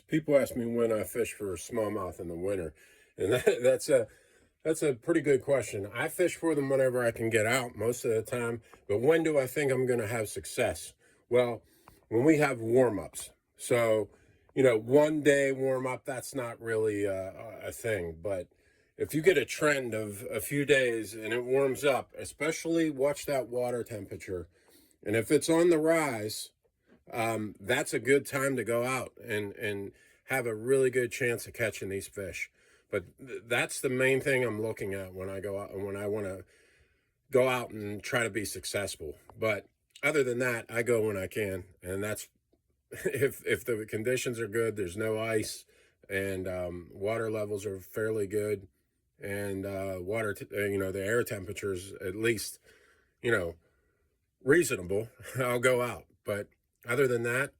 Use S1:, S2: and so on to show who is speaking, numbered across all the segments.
S1: People ask me when I fish for smallmouth in the winter, and that's a pretty good question. I fish for them whenever I can get out most of the time, but when do I think I'm going to have success? Well, when we have warm-ups. So, one day warm-up, that's not really a thing, but if you get a trend of a few days and it warms up, especially watch that water temperature, and if it's on the rise, that's a good time to go out and have a really good chance of catching these fish. But that's the main thing I'm looking at when I go out and when I want to go out and try to be successful. But other than that, I go when I can, and that's if the conditions are good, there's no ice, and water levels are fairly good, and the air temperatures at least you know reasonable. I'll go out. But other than that,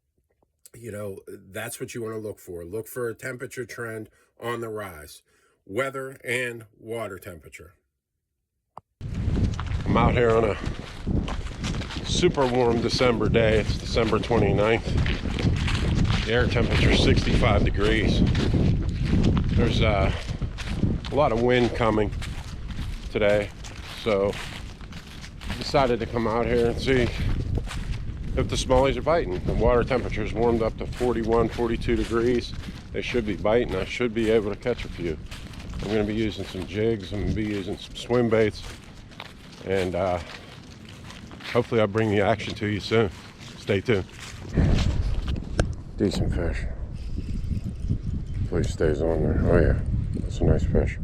S1: that's what you want to look for. Look for a temperature trend on the rise, weather and water temperature. I'm out here on a super warm December day. It's December 29th. The air temperature is 65 degrees. There's a lot of wind coming today, so I decided to come out here and see if the smallies are biting. The water temperature's warmed up to 41, 42 degrees. They should be biting. I should be able to catch a few. I'm going to be using some jigs. I'm going to be using some swim baits. And hopefully I'll bring the action to you soon. Stay tuned. Decent fish. Hopefully he stays on there. Oh yeah, that's a nice fish.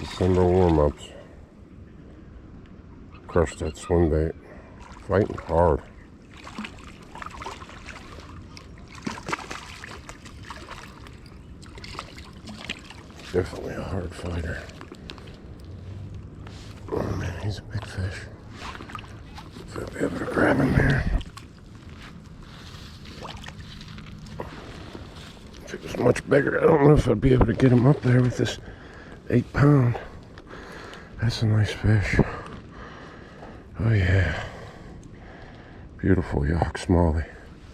S1: December warm-ups. Crushed that swim bait. Fighting hard. Definitely a hard fighter. Oh man, he's a big fish. If I'll be able to grab him here. If it was much bigger, I don't know if I'd be able to get him up there with this 8 pound. That's a nice fish. Oh yeah. Beautiful yak smallie.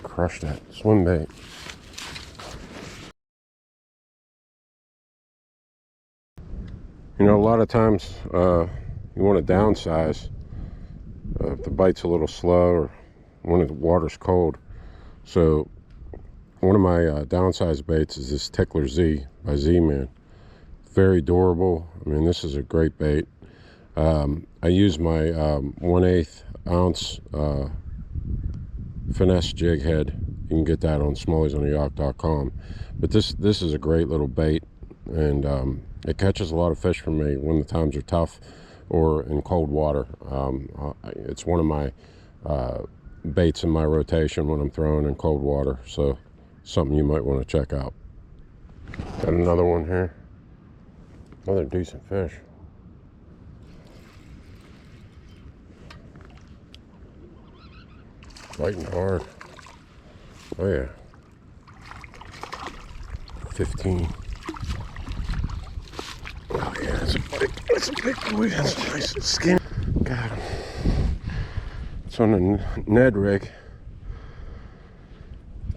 S1: Crushed that swim bait. A lot of times you want to downsize if the bite's a little slow or when the water's cold. So one of my downsize baits is this Tickler Z by Z-Man. Very durable. I mean, this is a great bait. I use my 1/8 ounce finesse jig head. You can get that on smalliesontheyak.com. But this is a great little bait, and it catches a lot of fish for me when the times are tough or in cold water. It's one of my baits in my rotation when I'm throwing in cold water, so something you might want to check out. Got another one here. Another decent fish. Fighting hard. Oh yeah. 15. Oh yeah, that's a big boy. That's a nice skin. Got him. It's on a Ned rig.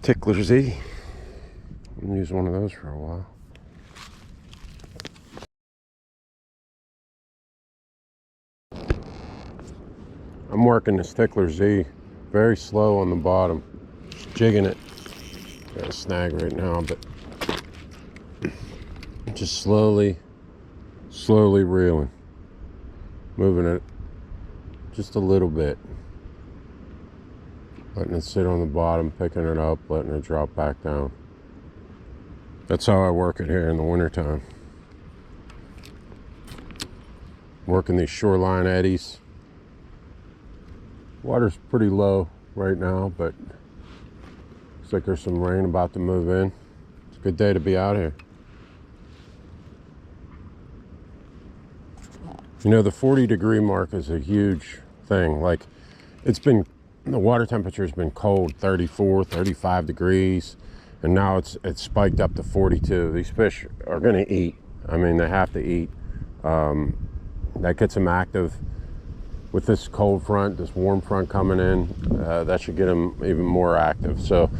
S1: Tickler Z. I'm gonna use one of those for a while. I'm working this Tickler Z very slow on the bottom, just jigging it. Got a snag right now, but just slowly reeling, moving it just a little bit, letting it sit on the bottom, picking it up, letting it drop back down. That's how I work it here in the wintertime. Working these shoreline eddies. Water's pretty low right now, but looks like there's some rain about to move in. It's a good day to be out here. The 40-degree mark is a huge thing. Like, the water temperature's been cold, 34, 35 degrees, and now it's spiked up to 42. These fish are going to eat. I mean, they have to eat. That gets them active. with this cold front, this warm front coming in, that should get them even more active. So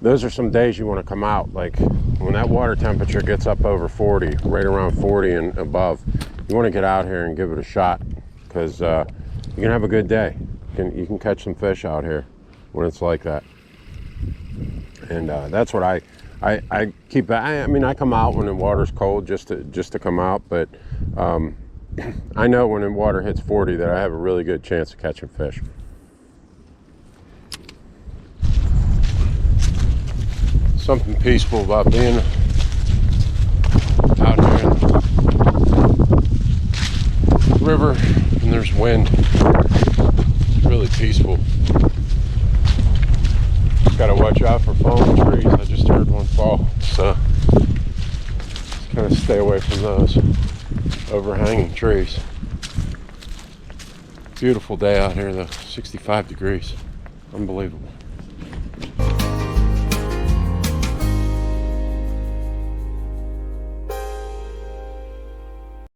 S1: those are some days you want to come out, like when that water temperature gets up over 40, right around 40 and above, you want to get out here and give it a shot, because you're gonna have a good day. You can catch some fish out here when it's like that. And that's what I keep. I mean, I come out when the water's cold just to come out, but I know when the water hits 40 that I have a really good chance of catching fish. Something peaceful about being out here in the river and there's wind. It's really peaceful. Gotta watch out for falling trees. I just heard one fall, so just kind of stay away from those overhanging trees. Beautiful day out here though, 65 degrees. Unbelievable.